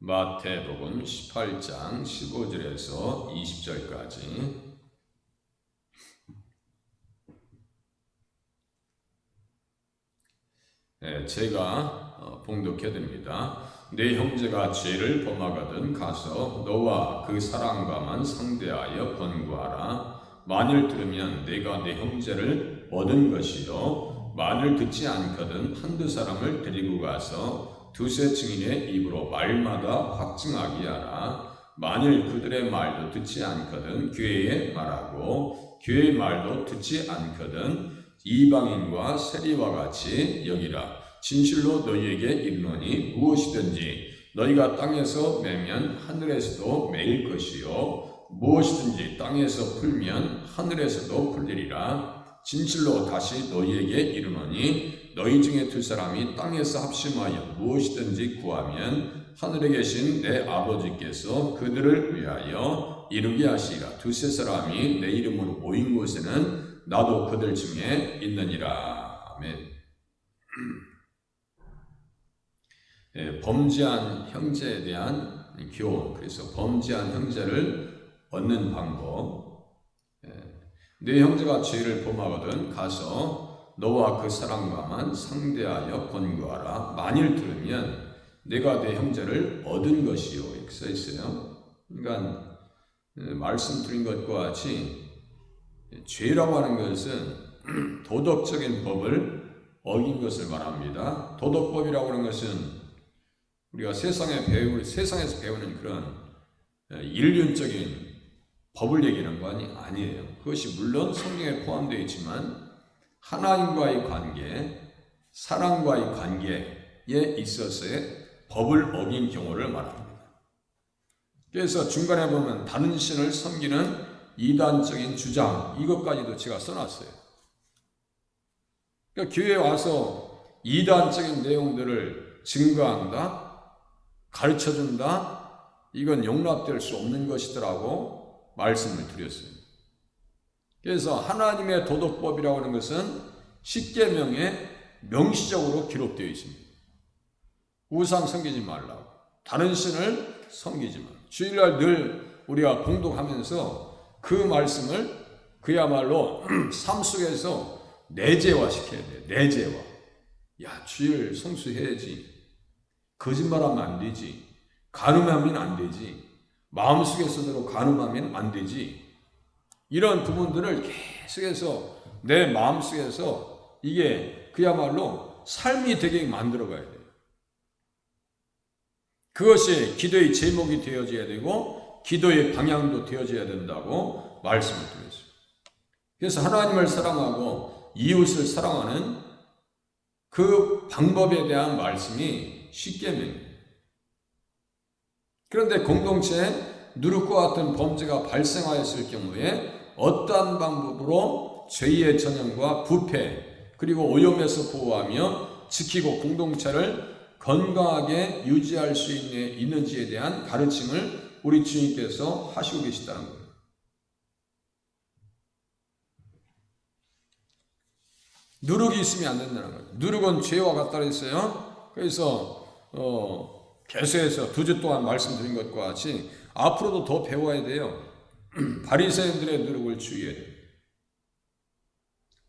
마태복음 18장 15절에서 20절까지. 제가 봉독해 드립니다. 내 형제가 죄를 범하거든 가서 너와 그 사랑과만 상대하여 권고하라. 만일 들으면 내가 내 형제를 얻은 것이요, 만일 듣지 않거든 한두 사람을 데리고 가서 두세 증인의 입으로 말마다 확증하게 하라. 만일 그들의 말도 듣지 않거든 교회에 말하고, 교회의 말도 듣지 않거든 이방인과 세리와 같이 여기라. 진실로 너희에게 이르노니 무엇이든지 너희가 땅에서 매면 하늘에서도 매일 것이요, 무엇이든지 땅에서 풀면 하늘에서도 풀리리라. 진실로 다시 너희에게 이르노니 너희 중에 두 사람이 땅에서 합심하여 무엇이든지 구하면 하늘에 계신 내 아버지께서 그들을 위하여 이루게 하시리라. 두세 사람이 내 이름으로 모인 곳에는 나도 그들 중에 있느니라. 아멘. 범죄한 형제에 대한 교훈. 그래서 범죄한 형제를 얻는 방법. 내 형제가 죄를 범하거든 가서 너와 그 사랑과만 상대하여 권고하라. 만일 들으면 내가 내 형제를 얻은 것이요, 이렇게 써 있어요. 그러니까 말씀드린 것과 같이 죄라고 하는 것은 도덕적인 법을 어긴 것을 말합니다. 도덕법이라고 하는 것은 우리가 세상에서 배우는 그런 인륜적인 법을 얘기하는 거 아니에요. 그것이 물론 성경에 포함되어 있지만 하나님과의 관계, 사랑과의 관계에 있어서의 법을 어긴 경우를 말합니다. 그래서 중간에 보면 다른 신을 섬기는 이단적인 주장, 이것까지도 제가 써놨어요. 그러니까 교회에 와서 이단적인 내용들을 증거한다, 가르쳐준다, 이건 용납될 수 없는 것이더라고 말씀을 드렸어요. 그래서 하나님의 도덕법이라고 하는 것은 십계명에 명시적으로 기록되어 있습니다. 우상 섬기지 말라고, 다른 신을 섬기지 말라고. 주일날 늘 우리가 공독하면서 그 말씀을 그야말로 삶 속에서 내재화시켜야 돼요. 내재화. 야, 주일 성수해야지. 거짓말하면 안 되지. 간음하면 안 되지. 마음속에서도 간음하면 안 되지. 이런 부분들을 계속해서 내 마음속에서 이게 그야말로 삶이 되게 만들어가야 돼요. 그것이 기도의 제목이 되어져야 되고 기도의 방향도 되어져야 된다고 말씀을 드렸어요. 그래서 하나님을 사랑하고 이웃을 사랑하는 그 방법에 대한 말씀이 십계명이에요. 그런데 공동체에 누룩과 같은 범죄가 발생하였을 경우에 어떠한 방법으로 죄의 전형과 부패 그리고 오염에서 보호하며 지키고 공동체를 건강하게 유지할 수 있는지에 대한 가르침을 우리 주님께서 하시고 계시다는 거예요. 누룩이 있으면 안 된다는 거예요. 누룩은 죄와 같다 그랬어요. 그래서 계속해서 2주 동안 말씀드린 것과 같이 앞으로도 더 배워야 돼요. 바리새인들의 누룩을 주의해야 돼요.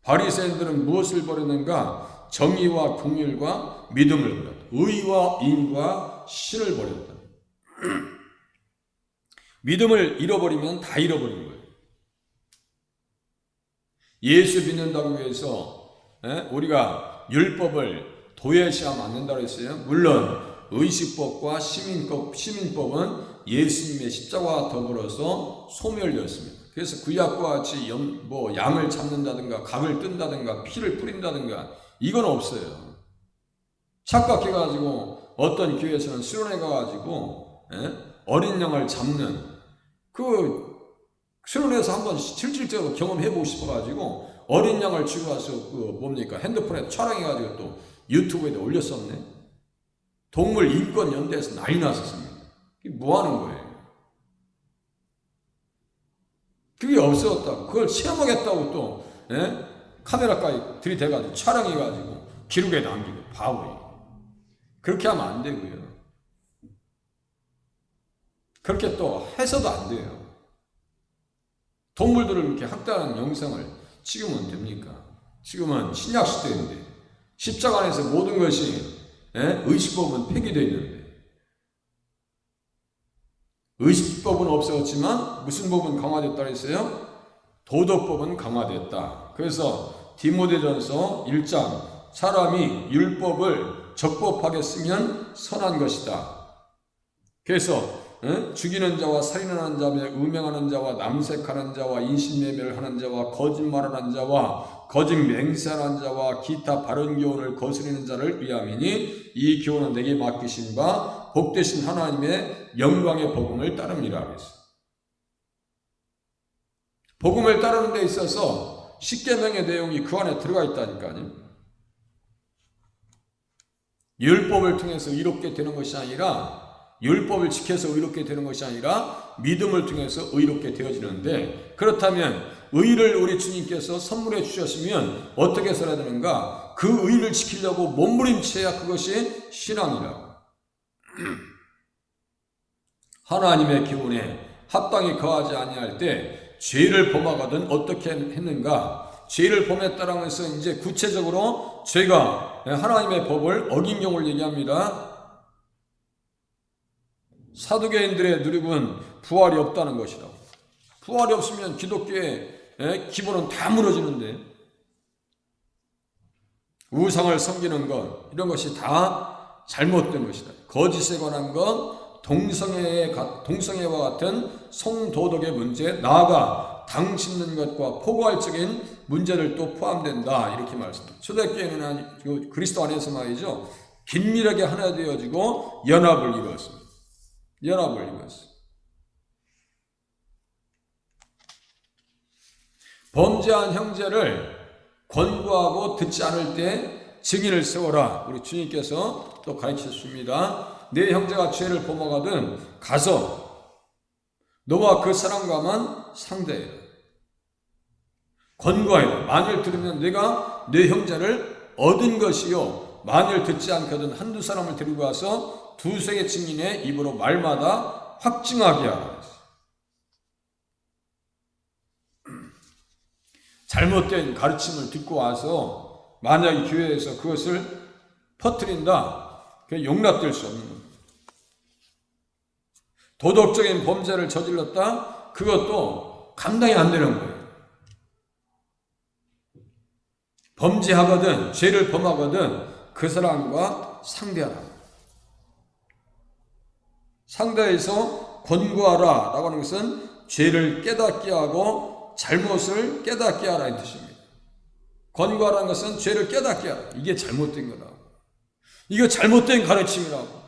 바리새인들은 무엇을 버렸는가? 정의와 긍휼과 믿음을 버렸다. 의와 인과 신을 버렸다. 믿음을 잃어버리면 다 잃어버린 거예요. 예수 믿는다고 해서 우리가 율법을 도외시하면 안 된다고 했어요. 물론 의식법과 시민법은 예수님의 십자가와 더불어서 소멸되었습니다. 그래서 구약과 같이 양을 잡는다든가 각을 뜬다든가 피를 뿌린다든가 이건 없어요. 착각해가지고 어떤 교회에서는 수련회 가가지고 어린 양을 잡는 그 수련회에서 한번 실질적으로 경험해보고 싶어가지고 어린 양을 주고 와서 핸드폰에 촬영해가지고 또 유튜브에다 올렸었네. 동물 인권 연대에서 난리 났었습니다. 이게 뭐 하는 거예요? 그게 없어졌다고. 그걸 체험하겠다고 또 카메라까지 들이대가지고 촬영해가지고 기록에 남기고 바보예요. 그렇게 하면 안 되고요. 그렇게 또 해서도 안 돼요. 동물들을 이렇게 학대하는 영상을 지금은 됩니까? 지금은 신약 시대인데 십자가 안에서 모든 것이 의식법은 폐기되어 있는데 의식법은 없어졌지만 무슨 법은 강화됐다 그랬어요? 도덕법은 강화됐다. 그래서 디모데전서 1장 사람이 율법을 적법하게 쓰면 선한 것이다. 그래서 죽이는 자와 살인하는 자며 음행하는 자와 남색하는 자와 인신매매를 하는 자와 거짓말하는 자와 거짓 맹세하는 자와 기타 바른 교훈을 거스르는 자를 위함이니 이 교훈은 내게 맡기신 바 복되신 하나님의 영광의 복음을 따릅니다. 그래서 복음을 따르는 데 있어서 십계명의 내용이 그 안에 들어가 있다니까요. 율법을 통해서 의롭게 되는 것이 아니라 율법을 지켜서 의롭게 되는 것이 아니라 믿음을 통해서 의롭게 되어지는데, 그렇다면 의를 우리 주님께서 선물해 주셨으면 어떻게 살아야 되는가? 그 의를 지키려고 몸부림쳐야 그것이 신앙이라고. 하나님의 기운에 합당히 거하지 아니할 때 죄를 범하거든 어떻게 했는가? 죄를 범했다는 것은 이제 구체적으로 죄가 하나님의 법을 어긴 경우를 얘기합니다. 사두개인들의 누리군 부활이 없다는 것이라고. 부활이 없으면 기독교의 기본은 다 무너지는데, 우상을 섬기는 것 이런 것이 다 잘못된 것이다. 거짓에 관한 것, 동성애와 같은 성도덕의 문제, 나아가 당 씹는 것과 포괄적인 문제들도 포함된다. 이렇게 말씀합니다. 초대교회는 그리스도 안에서 말이죠, 긴밀하게 하나 되어지고 연합을 이루었습니다. 연합을 이루었습니다. 범죄한 형제를 권고하고 듣지 않을 때 증인을 세워라. 우리 주님께서 또 가르치셨습니다. 내 형제가 죄를 범하거든 가서 너와 그 사람과만 상대해라. 권고하여라. 만일 들으면 내가 내 형제를 얻은 것이요, 만일 듣지 않거든 한두 사람을 데리고 가서 두세 개 증인의 입으로 말마다 확증하게 하라. 잘못된 가르침을 듣고 와서 만약에 교회에서 그것을 퍼뜨린다, 그게 용납될 수 없는 겁니다. 도덕적인 범죄를 저질렀다, 그것도 감당이 안 되는 거예요. 범죄하거든 죄를 범하거든 그 사람과 상대하라. 상대에서 권고하라 라고 하는 것은 죄를 깨닫게 하고 잘못을 깨닫게 하라 이 뜻입니다. 권고하라는 것은 죄를 깨닫게 하라. 이게 잘못된 거다. 이거 잘못된 가르침이라고.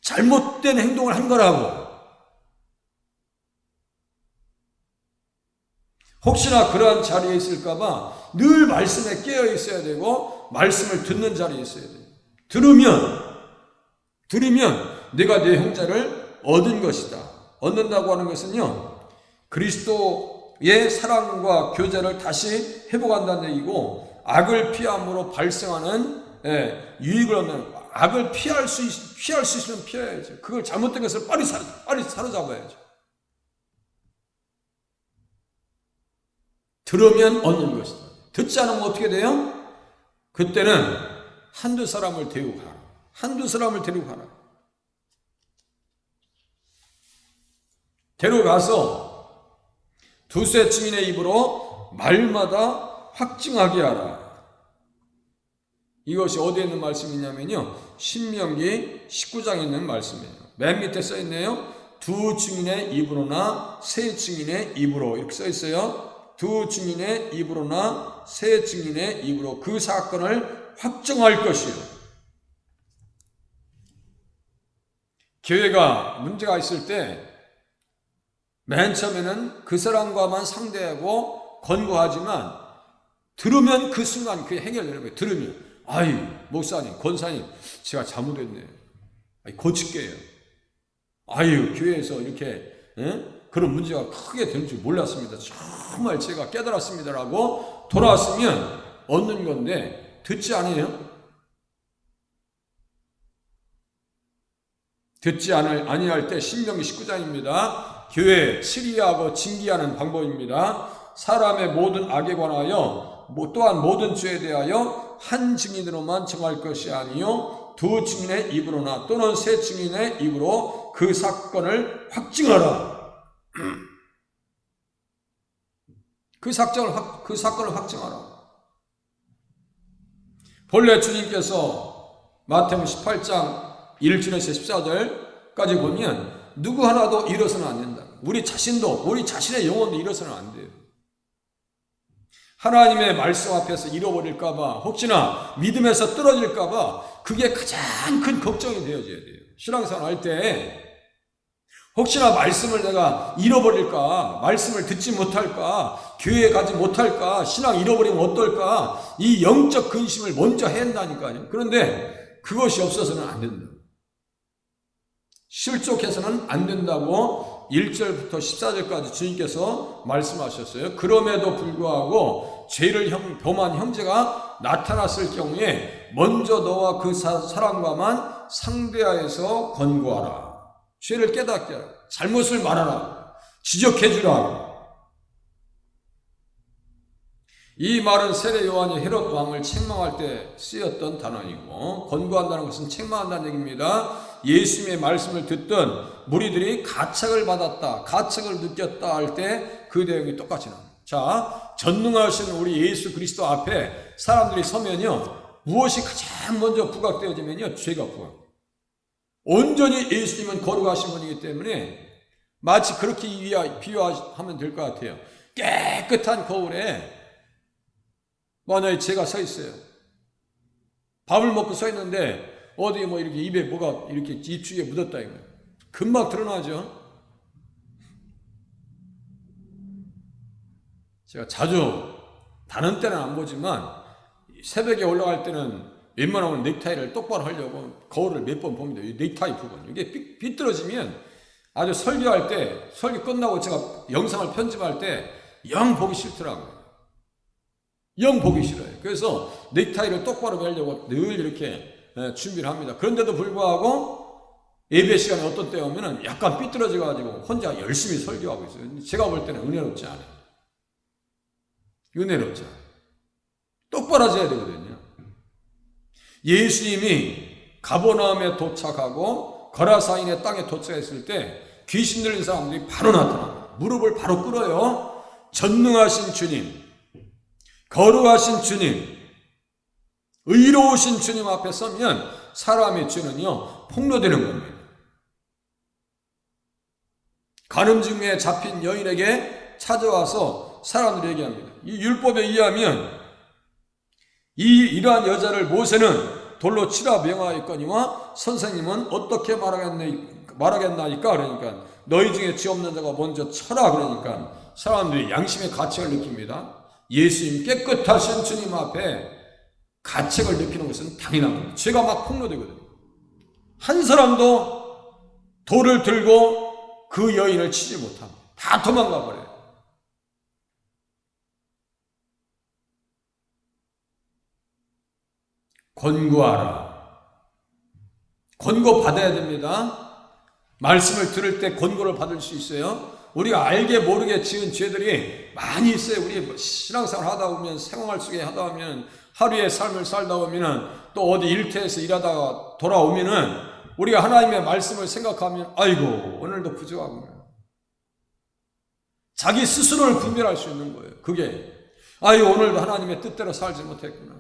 잘못된 행동을 한 거라고. 혹시나 그러한 자리에 있을까봐 늘 말씀에 깨어 있어야 되고 말씀을 듣는 자리에 있어야 돼요. 들으면 내가 내 형제를 얻은 것이다. 얻는다고 하는 것은요, 그리스도의 사랑과 교제를 다시 회복한다는 얘기고, 악을 피함으로 발생하는 유익을 얻는, 악을 피할 수 있으면 피해야죠. 그걸 잘못된 것을 빨리 사로잡아야죠. 들으면 얻는 것이다. 듣지 않으면 어떻게 돼요? 그때는 한두 사람을 데리고 가라. 한두 사람을 데리고 가라. 데려가서 두세 증인의 입으로 말마다 확증하게 하라. 이것이 어디에 있는 말씀이냐면요, 신명기 19장에 있는 말씀이에요. 맨 밑에 써있네요. 두 증인의 입으로나 세 증인의 입으로 이렇게 써있어요. 두 증인의 입으로나 세 증인의 입으로 그 사건을 확정할 것이요. 교회가 문제가 있을 때 맨 처음에는 그 사람과만 상대하고 권고하지만, 들으면 그 순간 그게 해결되는 거예요. 들으면, 아이 목사님, 권사님, 제가 잘못했네. 고칠게요. 아유, 교회에서 이렇게 그런 문제가 크게 되는 줄 몰랐습니다. 정말 제가 깨달았습니다라고 돌아왔으면 얻는 건데, 듣지 않아요? 듣지 아니할 때 신명기 19장입니다. 교회 치리하고 징계하는 방법입니다. 사람의 모든 악에 관하여 또한 모든 죄에 대하여 한 증인으로만 정할 것이 아니요 두 증인의 입으로나 또는 세 증인의 입으로 그 사건을 확증하라. 그 사건을 확증하라. 본래 주님께서 마태복음 18장 1절에서 14절까지 보면 누구 하나도 잃어서는 안 된다. 우리 자신도, 우리 자신의 영혼도 잃어서는 안 돼요. 하나님의 말씀 앞에서 잃어버릴까봐, 혹시나 믿음에서 떨어질까봐 그게 가장 큰 걱정이 되어져야 돼요. 신앙생활 할 때 혹시나 말씀을 내가 잃어버릴까, 말씀을 듣지 못할까, 교회에 가지 못할까, 신앙 잃어버리면 어떨까, 이 영적 근심을 먼저 해야 한다니까요. 그런데 그것이 없어서는 안 된다. 실족해서는 안 된다고 1절부터 14절까지 주님께서 말씀하셨어요. 그럼에도 불구하고 죄를 범한 형제가 나타났을 경우에 먼저 너와 그 사람과만 상대하여서 권고하라. 죄를 깨닫게 하라. 잘못을 말하라. 지적해 주라. 이 말은 세례 요한이 헤롯 왕을 책망할 때 쓰였던 단어이고, 권고한다는 것은 책망한다는 얘기입니다. 예수님의 말씀을 듣던 무리들이 가책을 받았다, 가책을 느꼈다 할 때 그 내용이 똑같이 나옵니다. 자, 전능하신 우리 예수 그리스도 앞에 사람들이 서면요, 무엇이 가장 먼저 부각되어지면요, 죄가 부각. 온전히 예수님은 거룩하신 분이기 때문에 마치 그렇게 비유하면 될 것 같아요. 깨끗한 거울에 만약에 제가 서 있어요. 밥을 먹고 서 있는데 어디 뭐 이렇게 입에 뭐가 이렇게 입 주위에 묻었다 이거예요. 금방 드러나죠. 제가 자주 다른 때는 안 보지만 새벽에 올라갈 때는 웬만하면 넥타이를 똑바로 하려고 거울을 몇 번 봅니다. 이 넥타이 부분 이게 삐뚤어지면 아주 설교 끝나고 제가 영상을 편집할 때 영 보기 싫더라고요. 영 보기 싫어요. 그래서 넥타이를 똑바로 매려고 늘 이렇게 준비를 합니다. 그런데도 불구하고 예배 시간에 어떤 때 오면은 약간 삐뚤어져가지고 혼자 열심히 설교하고 있어요. 제가 볼 때는 은혜롭지 않아요. 은혜롭지 않아요. 똑바로 져야 되거든요. 예수님이 가버나움에 도착하고 거라사인의 땅에 도착했을 때 귀신 들린 사람들이 바로 나타납니다. 무릎을 바로 꿇어요. 전능하신 주님, 거룩하신 주님, 의로우신 주님 앞에 서면 사람의 죄는요 폭로되는 겁니다. 간음 중에 잡힌 여인에게 찾아와서 사람들이 얘기합니다. 이 율법에 의하면 이러한 여자를 모세는 돌로 치라 명하였거니와 선생님은 어떻게 말하겠나이까? 그러니까 너희 중에 죄 없는 자가 먼저 쳐라. 그러니까 사람들이 양심의 가책을 느낍니다. 예수님 깨끗하신 주님 앞에 가책을 느끼는 것은 당연한 겁니다. 죄가 막 폭로되거든요. 한 사람도 돌을 들고 그 여인을 치지 못합니다. 다 도망가 버려요. 권고하라. 권고 받아야 됩니다. 말씀을 들을 때 권고를 받을 수 있어요. 우리가 알게 모르게 지은 죄들이 많이 있어요. 우리 신앙생활 하다 보면, 생활 속에 하다 보면, 하루의 삶을 살다 보면, 또 어디 일터에서 일하다가 돌아오면은 우리가 하나님의 말씀을 생각하면 아이고 오늘도 부족하구나. 자기 스스로를 분별할 수 있는 거예요. 그게 아이고 오늘도 하나님의 뜻대로 살지 못했구나.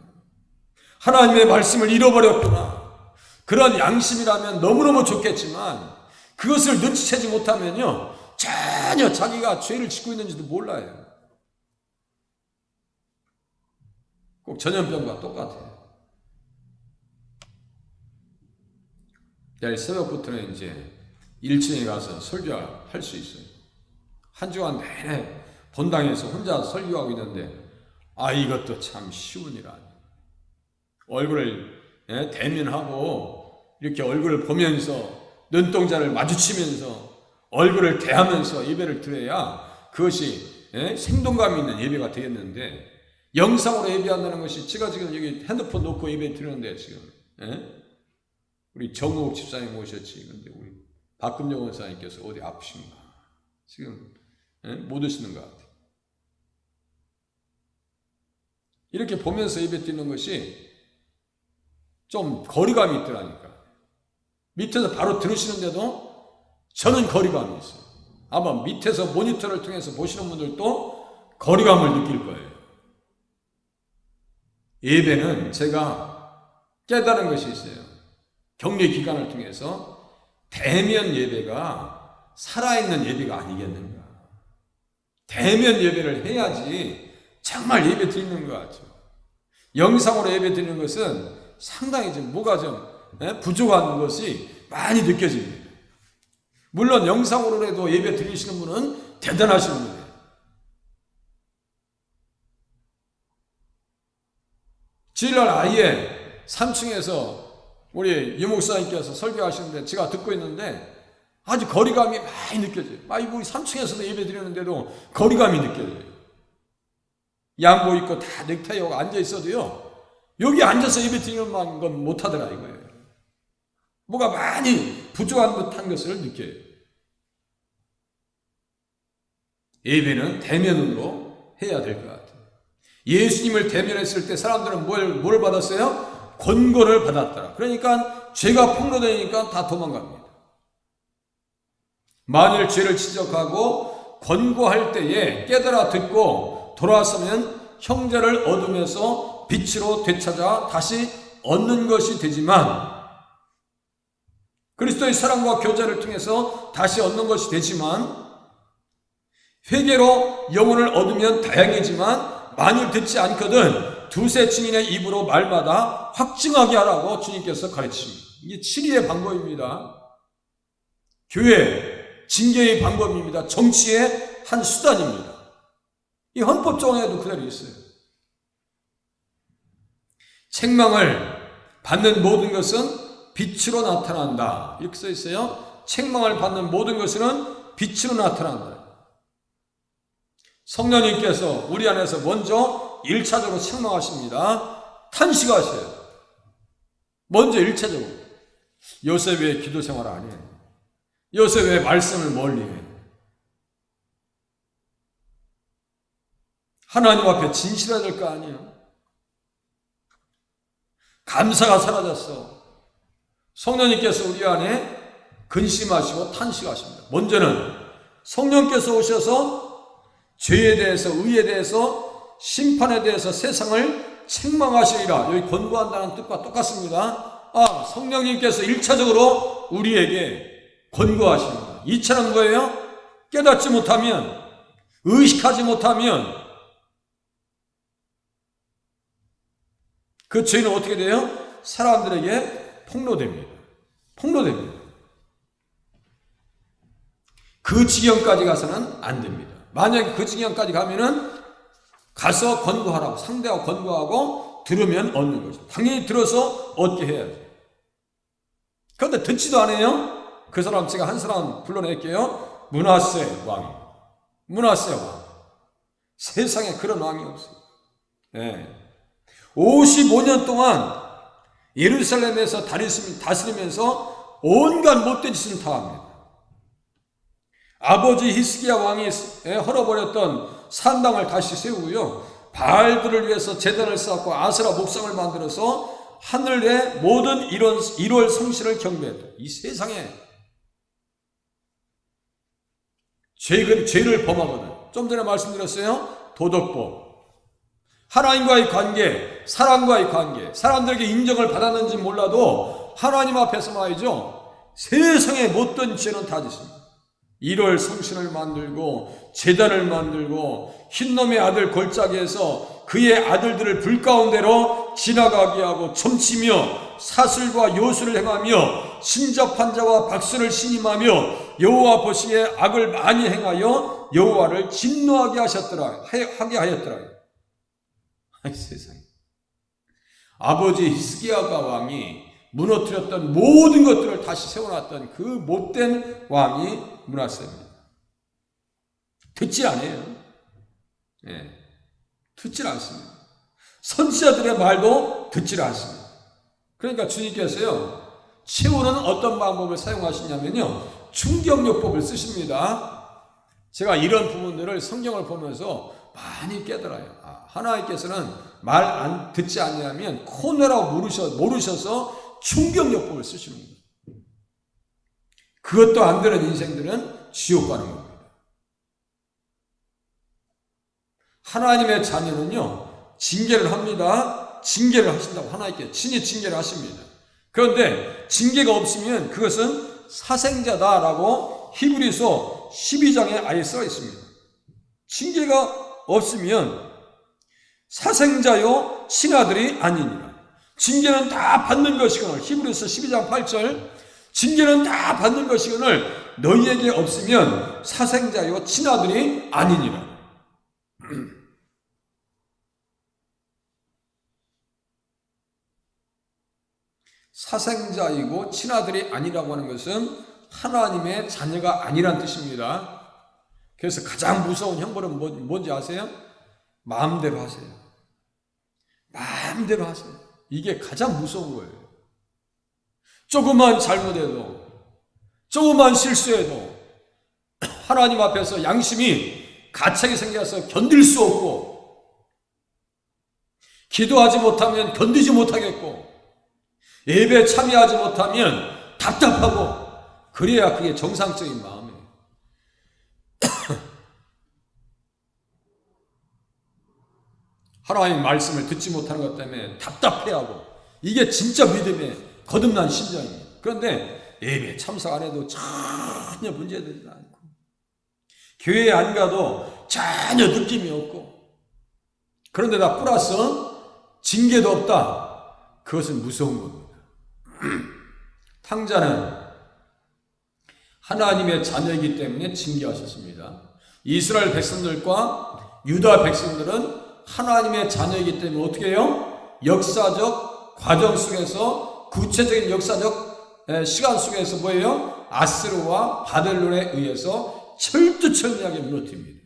하나님의 말씀을 잃어버렸구나. 그런 양심이라면 너무너무 좋겠지만 그것을 눈치채지 못하면요 전혀 자기가 죄를 짓고 있는지도 몰라요. 꼭 전염병과 똑같아요. 내일 새벽부터는 이제 1층에 가서 설교할 수 있어요. 한 주간 내내 본당에서 혼자 설교하고 있는데 이것도 참 쉬운 일 아니에요. 얼굴을 대면하고 이렇게 얼굴을 보면서 눈동자를 마주치면서 얼굴을 대하면서 예배를 드려야 그것이 생동감 있는 예배가 되겠는데, 영상으로 예배한다는 것이 제가 지금 여기 핸드폰 놓고 예배 드리는데 지금 우리 정우옥 집사님 모셨지. 근데 우리 박금정 원사님께서 어디 아프신가? 지금 못 오시는 것 같아요. 이렇게 보면서 예배 드리는 것이 좀 거리감이 있더라니까. 밑에서 바로 들으시는데도 저는 거리감이 있어요. 아마 밑에서 모니터를 통해서 보시는 분들도 거리감을 느낄 거예요. 예배는 제가 깨달은 것이 있어요. 격리 기간을 통해서 대면 예배가 살아있는 예배가 아니겠는가. 대면 예배를 해야지 정말 예배 드리는 것 같죠. 영상으로 예배 드리는 것은 상당히 좀 뭐가 좀 부족한 것이 많이 느껴집니다. 물론 영상으로라도 예배 드리시는 분은 대단하신 분이에요. 주일날 아예 3층에서 우리 유목사님께서 설교하시는데 제가 듣고 있는데 아주 거리감이 많이 느껴져요. 우리 3층에서도 예배 드리는데도 거리감이 느껴져요. 양복 입고 다 넥타이하고 앉아 있어도요, 여기 앉아서 예배 드리는 건 못하더라 이거예요. 뭐가 많이 부족한 듯한 것을 느껴요. 예배는 대면으로 해야 될 것 같아요. 예수님을 대면했을 때 사람들은 뭘 받았어요? 권고를 받았더라. 그러니까 죄가 폭로되니까 다 도망갑니다. 만일 죄를 지적하고 권고할 때에 깨달아 듣고 돌아서면 형제를 얻으면서 빛으로 되찾아 다시 얻는 것이 되지만, 그리스도의 사랑과 교제를 통해서 다시 얻는 것이 되지만, 회개로 영혼을 얻으면 다행이지만 만일 듣지 않거든 두세 증인의 입으로 말마다 확증하게 하라고 주님께서 가르치십니다. 이게 치리의 방법입니다. 교회, 징계의 방법입니다. 정치의 한 수단입니다. 이 헌법조항에도 그대로 있어요. 책망을 받는 모든 것은 빛으로 나타난다. 이렇게 써 있어요. 책망을 받는 모든 것은 빛으로 나타난다. 성령님께서 우리 안에서 먼저 1차적으로 책망하십니다. 탄식하셔요. 먼저 1차적으로. 요셉 왜 기도 생활 안 해? 요셉 왜 말씀을 멀리 해? 하나님 앞에 진실해야 될 거 아니에요? 감사가 사라졌어. 성령님께서 우리 안에 근심하시고 탄식하십니다. 먼저는 성령께서 오셔서 죄에 대해서, 의에 대해서, 심판에 대해서 세상을 책망하시리라. 여기 권고한다는 뜻과 똑같습니다. 성령님께서 1차적으로 우리에게 권고하십니다. 2차는 뭐예요? 깨닫지 못하면, 의식하지 못하면 그 죄는 어떻게 돼요? 사람들에게 폭로됩니다. 그 지경까지 가서는 안 됩니다. 만약에 그 지경까지 가면은 가서 권고하라고, 상대하고 권고하고 들으면 얻는 거죠. 당연히 들어서 얻게 해야죠. 그런데 듣지도 않아요. 그 사람, 제가 한 사람 불러낼게요. 므낫세 왕. 므낫세 왕. 세상에 그런 왕이 없어요. 55년 동안 예루살렘에서 다스리면서 온갖 못된 짓을 다 합니다. 아버지 히스기야 왕이 헐어버렸던 산당을 다시 세우고요, 바알들을 위해서 제단을 쌓고 아세라 목상을 만들어서 하늘의 모든 1월 성신을 경배했다. 이 세상에 죄를 범하거든. 좀 전에 말씀드렸어요. 도덕법, 하나님과의 관계, 사람과의 관계, 사람들에게 인정을 받았는지 몰라도 하나님 앞에서 말이죠, 세상에 못된 죄는 다 짓습니다. 1월 성신을 만들고 제단을 만들고 흰놈의 아들 골짜기에서 그의 아들들을 불 가운데로 지나가게 하고 점치며 사슬과 요술을 행하며 신접한 자와 박수를 신임하며 여호와 보시기에 악을 많이 행하여 여호와를 진노하게 하게 하였더라. 아이 세상에. 아버지 히스기야가 왕이 무너뜨렸던 모든 것들을 다시 세워놨던 그 못된 왕이 므낫세입니다. 듣지 않아요. 듣질 않습니다. 선지자들의 말도 듣질 않습니다. 그러니까 주님께서요, 채우는 어떤 방법을 사용하시냐면요, 충격요법을 쓰십니다. 제가 이런 부분들을 성경을 보면서 많이 깨달아요. 하나님께서는 말 안 듣지 않냐면 코너라고 모르셔서 충격요법을 쓰시는 거예요. 그것도 안 되는 인생들은 지옥 가는 겁니다. 하나님의 자녀는요, 징계를 합니다. 징계를 하신다고 하나님께 친히 징계를 하십니다. 그런데 징계가 없으면 그것은 사생자다라고 히브리서 12장에 아예 써 있습니다. 징계가 없으면 사생자요 친아들이 아니니라. 징계는 다 받는 것이거늘, 히브리서 12장 8절, 징계는 다 받는 것이거늘 너희에게 없으면 사생자요 친아들이 아니니라. 사생자이고 친아들이 아니라고 하는 것은 하나님의 자녀가 아니란 뜻입니다. 그래서 가장 무서운 형벌은 뭔지 아세요? 마음대로 하세요. 마음대로 하세요. 이게 가장 무서운 거예요. 조금만 잘못해도, 조금만 실수해도 하나님 앞에서 양심이 가책이 생겨서 견딜 수 없고, 기도하지 못하면 견디지 못하겠고, 예배에 참여하지 못하면 답답하고, 그래야 그게 정상적인 마음이에요. 하나님 말씀을 듣지 못하는 것 때문에 답답해하고, 이게 진짜 믿음의 거듭난 심정입니다. 그런데 예배에 참석 안 해도 전혀 문제되지 않고, 교회에 안 가도 전혀 느낌이 없고, 그런데다 플러스 징계도 없다. 그것은 무서운 겁니다. 탕자는 하나님의 자녀이기 때문에 징계하셨습니다. 이스라엘 백성들과 유다 백성들은 하나님의 자녀이기 때문에 어떻게 해요? 역사적 과정 속에서, 구체적인 역사적 시간 속에서 뭐예요? 아스르와 바벨론에 의해서 철두철미하게 무너집니다.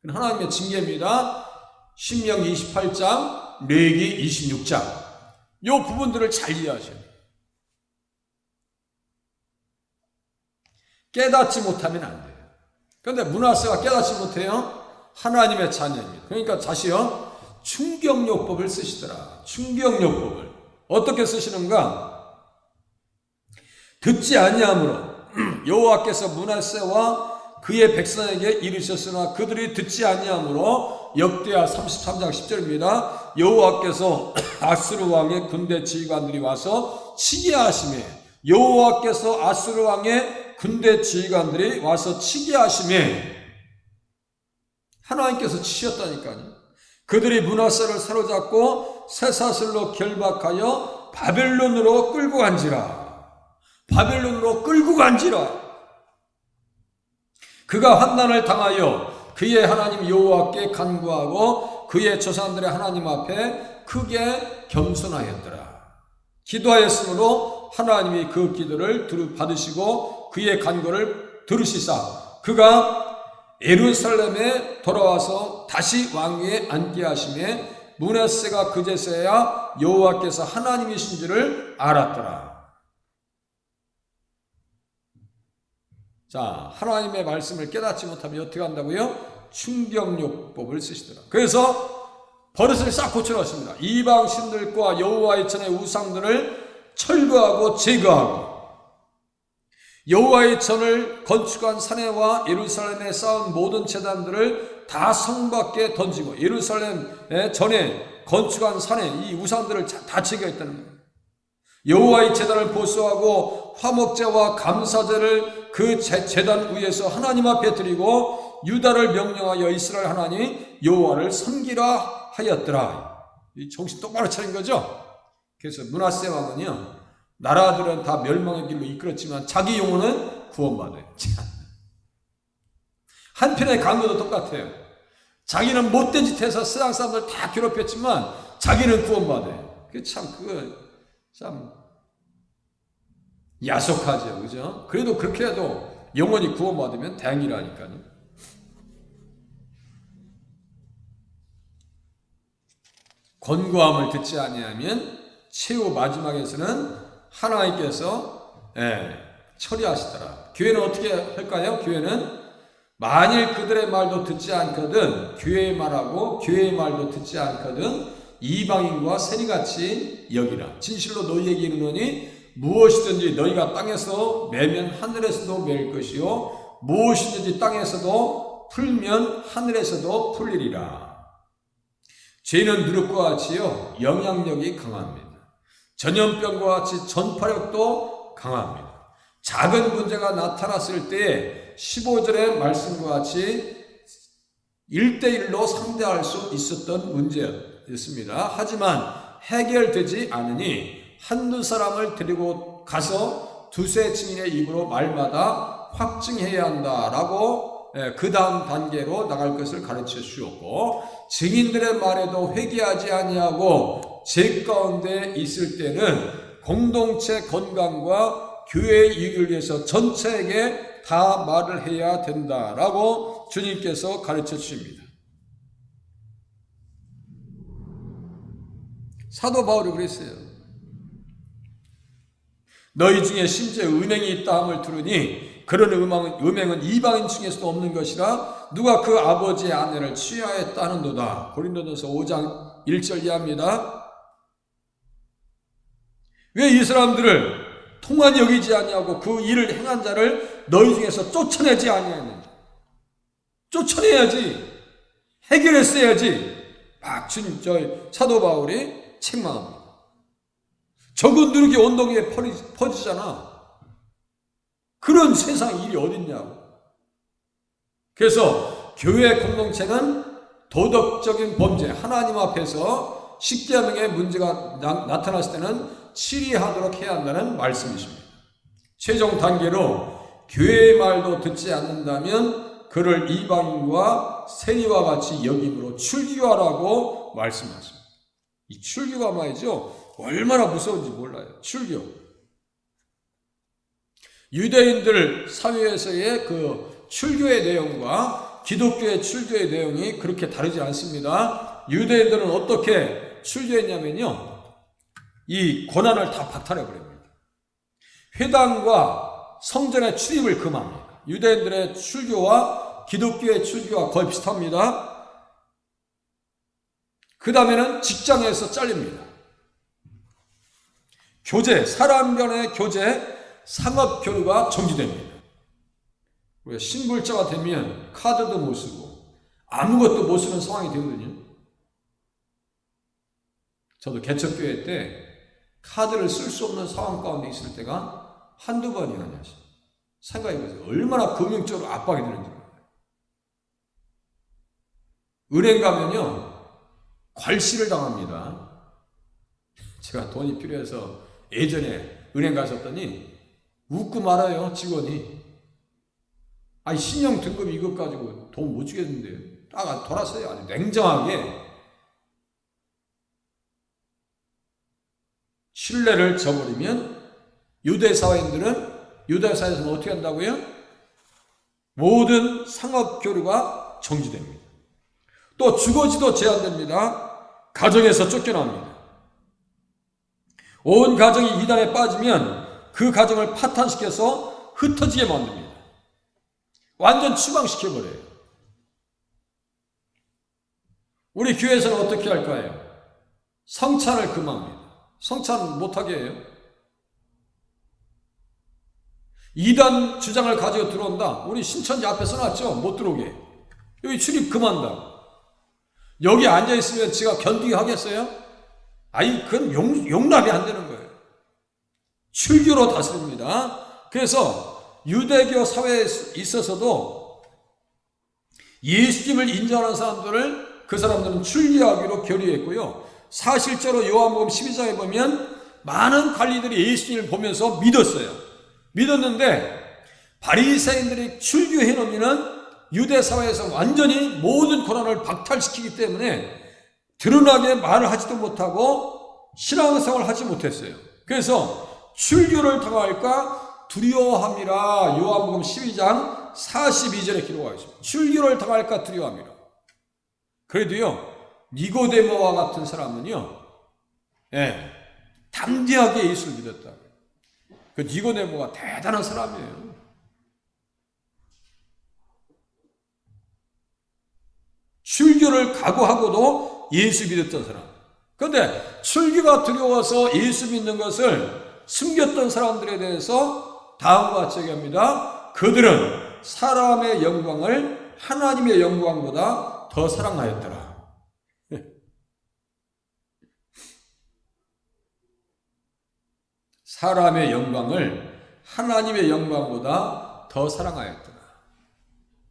하나님의 징계입니다. 신명기 28장, 레위기 26장. 이 부분들을 잘 이해하셔야 돼요. 깨닫지 못하면 안 돼요. 그런데 므낫세가 깨닫지 못해요. 하나님의 자녀입니다. 그러니까 다시요, 충격요법을 쓰시더라. 충격요법을 어떻게 쓰시는가? 듣지 아니함으로 여호와께서 므낫세와 그의 백성에게 이르셨으나 그들이 듣지 아니함으로, 역대하 33장 10절입니다. 여호와께서 아스루 왕의 군대 지휘관들이 와서 치게 하시매, 여호와께서 아스루 왕의 군대 지휘관들이 와서 치게 하시매, 하나님께서 치셨다니까요. 그들이 므낫세를 사로잡고 쇠사슬로 결박하여 바벨론으로 끌고 간지라. 바벨론으로 끌고 간지라. 그가 환난을 당하여 그의 하나님 여호와께 간구하고 그의 조상들의 하나님 앞에 크게 겸손하였더라. 기도하였으므로 하나님이 그 기도를 받으시고 그의 간구를 들으시사 그가 예루살렘에 돌아와서 다시 왕위에 앉게 하심에 므낫세가 그제서야 여호와께서 하나님이신 줄을 알았더라. 자, 하나님의 말씀을 깨닫지 못하면 어떻게 한다고요? 충격요법을 쓰시더라. 그래서 버릇을 싹 고쳐놨습니다. 이방 신들과 여호와의 전의 우상들을 철거하고 제거하고, 여호와의 전을 건축한 사내와 예루살렘에 쌓은 모든 제단들을 다 성 밖에 던지고, 예루살렘 전에 건축한 사내, 이 우상들을 다 제거했다는 거예요. 여호와의 제단을 보수하고 화목제와 감사제를 그 제단 위에서 하나님 앞에 드리고 유다를 명령하여 이스라엘 하나님 여호와를 섬기라 하였더라. 이 정신 똑바로 차린 거죠. 그래서 므낫세 왕은요, 나라들은 다 멸망의 길로 이끌었지만 자기 영혼은 구원받아요. 한편의 강도도 똑같아요. 자기는 못된 짓 해서 세상 사람들 다 괴롭혔지만 자기는 구원받아요. 그게 참 야속하죠. 그죠? 그래도 그렇게 해도 영원히 구원받으면 다행이라니까요. 권고함을 듣지 아니하면 최후 마지막에서는 하나님께서 처리하시더라. 교회는 어떻게 할까요? 교회는 만일 그들의 말도 듣지 않거든 교회의 말하고 교회의 말도 듣지 않거든 이방인과 세리같이 여기라. 진실로 너희에게 이르노니 무엇이든지 너희가 땅에서 매면 하늘에서도 매일 것이요 무엇이든지 땅에서도 풀면 하늘에서도 풀리리라. 죄는 누룩과 같이요 영향력이 강합니다. 전염병과 같이 전파력도 강합니다. 작은 문제가 나타났을 때 15절의 말씀과 같이 1대1로 상대할 수 있었던 문제였습니다. 하지만 해결되지 않으니 한두 사람을 데리고 가서 두세 증인의 입으로 말마다 확증해야 한다라고 그 다음 단계로 나갈 것을 가르쳐 주었고, 증인들의 말에도 회개하지 아니하고 죄 가운데 있을 때는 공동체 건강과 교회의 이익을 위해서 전체에게 다 말을 해야 된다라고 주님께서 가르쳐 주십니다. 사도 바울이 그랬어요. 너희 중에 심지어 은행이 있다 함을 들으니 그런 음행은 이방인 중에서도 없는 것이라 누가 그 아버지의 아내를 취하였다 하는도다. 고린도전서 5장 1절 이하입니다. 왜 이 사람들을 통한이 여기지 아니하고 그 일을 행한 자를 너희 중에서 쫓아내지 아니하는지? 쫓아내야지, 해결했어야지. 막 주님, 사도 바울이 책망합니다. 적은 누룩이 온동이에 퍼지잖아. 그런 세상 일이 어딨냐고. 그래서 교회 공동체는 도덕적인 범죄, 하나님 앞에서 십계명의 문제가 나타났을 때는 치리하도록 해야 한다는 말씀이십니다. 최종 단계로 교회의 말도 듣지 않는다면 그를 이방인과 세리와 같이 여김으로 출교하라고 말씀하십니다. 이 출교가 말이죠, 얼마나 무서운지 몰라요. 출교. 유대인들 사회에서의 그 출교의 내용과 기독교의 출교의 내용이 그렇게 다르지 않습니다. 유대인들은 어떻게 출교했냐면요, 이 고난을 다 박탈해버립니다. 회당과 성전의 출입을 금합니다. 유대인들의 출교와 기독교의 출교가 거의 비슷합니다. 그 다음에는 직장에서 잘립니다. 교제, 사람 간의 교제, 상업 교류가 정지됩니다. 우리가 신불자가 되면 카드도 못 쓰고 아무것도 못 쓰는 상황이 되거든요. 저도 개척교회 때 카드를 쓸 수 없는 상황 가운데 있을 때가 한두 번이 아니었어요. 생각해보세요. 얼마나 금융적으로 압박이 되는지. 은행 가면요, 괄시를 당합니다. 제가 돈이 필요해서 예전에 은행 갔었더니 웃고 말아요, 직원이. 아니, 신용 등급 이것 가지고 돈 못 주겠는데요. 딱 돌았어요. 아주 냉정하게. 신뢰를 저버리면 유대사회에서는 어떻게 한다고요? 모든 상업 교류가 정지됩니다. 또 주거지도 제한됩니다. 가정에서 쫓겨납니다. 온 가정이 이단에 빠지면 그 가정을 파탄시켜서 흩어지게 만듭니다. 완전 추방시켜버려요. 우리 교회에서는 어떻게 할까요? 성찬을 금합니다. 성찬 못하게 해요. 이단 주장을 가지고 들어온다. 우리 신천지 앞에 써놨죠? 못 들어오게. 여기 출입 금한다. 여기 앉아있으면 지가 견디게 하겠어요? 아니, 그건 용납이 안 되는 거예요. 출교로 다스립니다. 그래서 유대교 사회에 있어서도 예수님을 인정하는 사람들을 그 사람들은 출교하기로 결의했고요. 사실적으로 요한복음 12장에 보면 많은 관리들이 예수님을 보면서 믿었어요. 믿었는데 바리새인들이 출교해 놓으면 유대 사회에서 완전히 모든 고난을 박탈시키기 때문에 드러나게 말을 하지도 못하고 신앙생활을 하지 못했어요. 그래서 출교를 당할까 두려워함이라 요한복음 12장 42절에 기록하고 있습니다. 출교를 당할까 두려워함이라. 그래도요, 니고데모와 같은 사람은요, 담대하게 예수를 믿었다. 그 니고데모가 대단한 사람이에요. 출교를 각오하고도 예수 믿었던 사람. 그런데 출교가 두려워서 예수 믿는 것을 숨겼던 사람들에 대해서 다음과 같이 얘기합니다. 그들은 사람의 영광을 하나님의 영광보다 더 사랑하였더라. 사람의 영광을 하나님의 영광보다 더 사랑하였더라.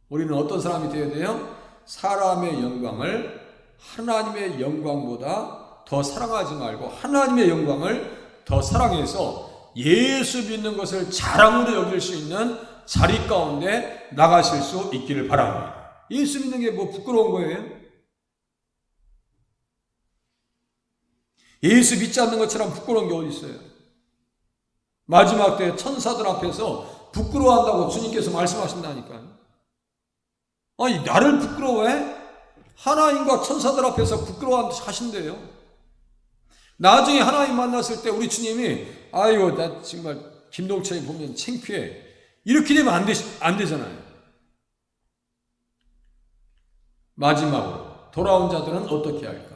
우리는 어떤 사람이 되어야 돼요? 사람의 영광을 하나님의 영광보다 더 사랑하지 말고 하나님의 영광을 더 사랑해서 예수 믿는 것을 자랑으로 여길 수 있는 자리 가운데 나가실 수 있기를 바랍니다. 예수 믿는 게 뭐 부끄러운 거예요? 예수 믿지 않는 것처럼 부끄러운 게 어디 있어요? 마지막 때 천사들 앞에서 부끄러워한다고 주님께서 말씀하신다니까요. 아니, 나를 부끄러워해? 하나님과 천사들 앞에서 부끄러워하신대요. 나중에 하나님 만났을 때 우리 주님이 아이고 나 정말 김동철이 보면 창피해. 이렇게 되면 안 되잖아요. 마지막으로 돌아온 자들은 어떻게 할까?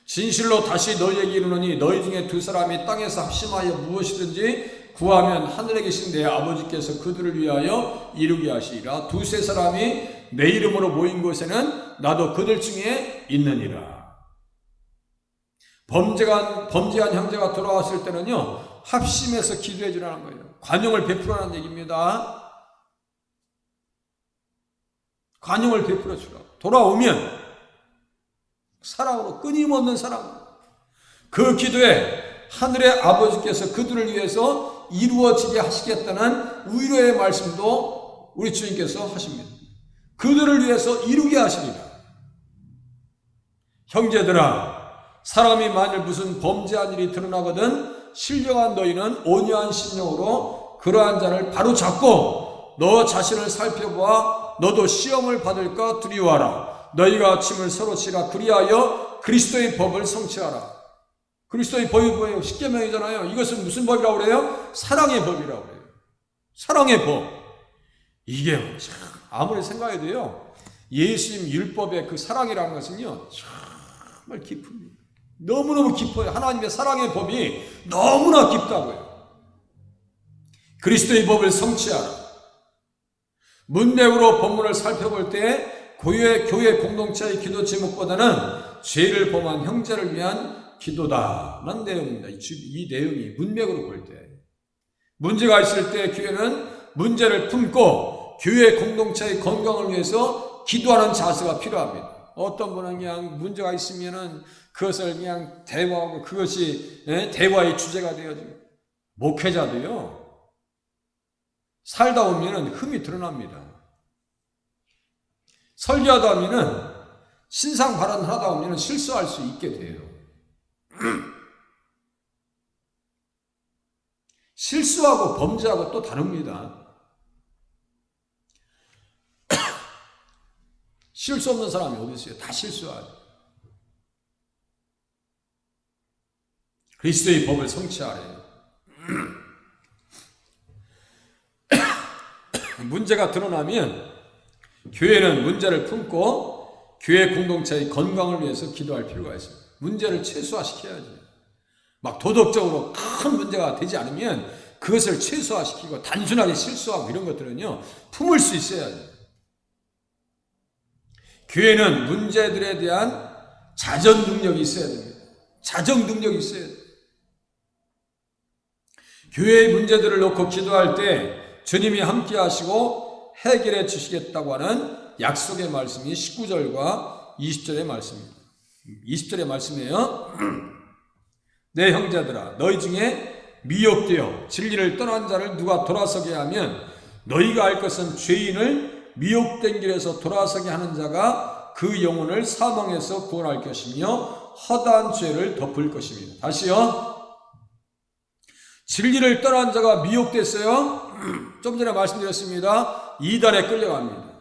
진실로 다시 너희에게 이르노니 너희 중에 두 사람이 땅에서 합심하여 무엇이든지 구하면 하늘에 계신 내 아버지께서 그들을 위하여 이루게 하시리라. 두세 사람이 내 이름으로 모인 곳에는 나도 그들 중에 있느니라. 범죄한 형제가 돌아왔을 때는요, 합심해서 기도해 주라는 거예요. 관용을 베풀어라는 얘기입니다. 관용을 베풀어 주라. 돌아오면 사랑으로 끊임없는 사랑. 그 기도에 하늘의 아버지께서 그들을 위해서 이루어지게 하시겠다는 위로의 말씀도 우리 주님께서 하십니다. 그들을 위해서 이루게 하시리라. 형제들아, 사람이 만일 무슨 범죄한 일이 드러나거든 신령한 너희는 온유한 심령으로 그러한 자를 바로 잡고 너 자신을 살펴보아 너도 시험을 받을까 두려워하라. 너희가 침을 서로 치라. 그리하여 그리스도의 법을 성취하라. 그리스도의 법이 뭐예요? 십계명이잖아요. 이것은 무슨 법이라고 그래요? 사랑의 법이라고 그래요. 사랑의 법. 이게 참 아무리 생각해도요, 예수님 율법의 그 사랑이라는 것은요, 정말 깊습니다. 너무너무 깊어요. 하나님의 사랑의 법이 너무나 깊다고요. 그리스도의 법을 성취하라. 문맥으로 본문을 살펴볼 때 교회 공동체의 기도 제목보다는 죄를 범한 형제를 위한 기도다라는 내용입니다. 이 내용이 문맥으로 볼 때 문제가 있을 때 교회는 문제를 품고 교회 공동체의 건강을 위해서 기도하는 자세가 필요합니다. 어떤 분은 그냥 문제가 있으면은 그것을 그냥 대화하고 그것이 대화의 주제가 되어지고, 목회자도요 살다 보면은 흠이 드러납니다. 설교하다 보면은 신상 발언을 하다 보면은 실수할 수 있게 돼요. 실수하고 범죄하고 또 다릅니다. 실수 없는 사람이 어디 있어요? 다 실수하죠. 그리스도의 법을 성취하래요. 문제가 드러나면 교회는 문제를 품고 교회 공동체의 건강을 위해서 기도할 필요가 있습니다. 문제를 최소화시켜야지. 막 도덕적으로 큰 문제가 되지 않으면 그것을 최소화시키고 단순하게 실수하고 이런 것들은요 품을 수 있어야지. 교회는 문제들에 대한 자전 능력이 있어야 됩니다. 자정 능력이 있어야 돼요. 교회의 문제들을 놓고 기도할 때 주님이 함께 하시고 해결해 주시겠다고 하는 약속의 말씀이 19절과 20절의 말씀입니다. 20절의 말씀이에요. 내 형제들아, 너희 중에 미혹되어 진리를 떠난 자를 누가 돌아서게 하면 너희가 알 것은 죄인을 미혹된 길에서 돌아서게 하는 자가 그 영혼을 사망에서 구원할 것이며 허다한 죄를 덮을 것입니다. 다시요. 진리를 떠난 자가 미혹됐어요. 좀 전에 말씀드렸습니다. 이단에 끌려갑니다.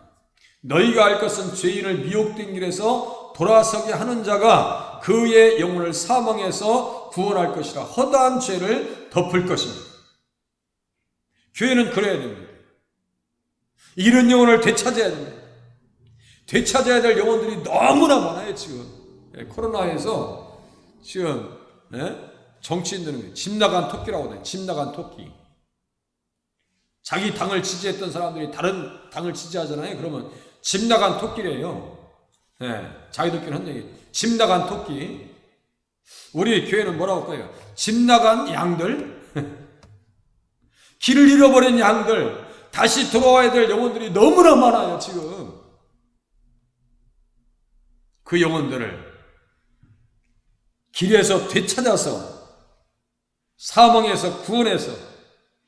너희가 알 것은 죄인을 미혹된 길에서 돌아서게 하는 자가 그의 영혼을 사망에서 구원할 것이라. 허다한 죄를 덮을 것입니다. 교회는 그래야 됩니다. 잃은 영혼을 되찾아야 됩니다. 되찾아야 될 영혼들이 너무나 많아요. 지금 코로나에서 지금 정치인들은 집 나간 토끼라고 해요. 집 나간 토끼. 자기 당을 지지했던 사람들이 다른 당을 지지하잖아요. 그러면 집 나간 토끼래요. 자기들끼리 한 얘기. 집 나간 토끼. 우리 교회는 뭐라고 할까요? 집 나간 양들, 길을 잃어버린 양들, 다시 돌아와야 될 영혼들이 너무나 많아요. 지금 그 영혼들을 길에서 되찾아서 사망에서 구원해서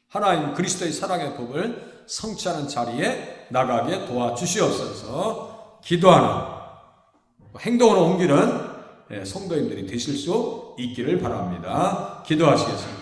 하나님 그리스도의 사랑의 법을 성취하는 자리에 나가게 도와주시옵소서. 기도하는 행동으로 옮기는 성도님들이 되실 수 있기를 바랍니다. 기도하시겠습니다.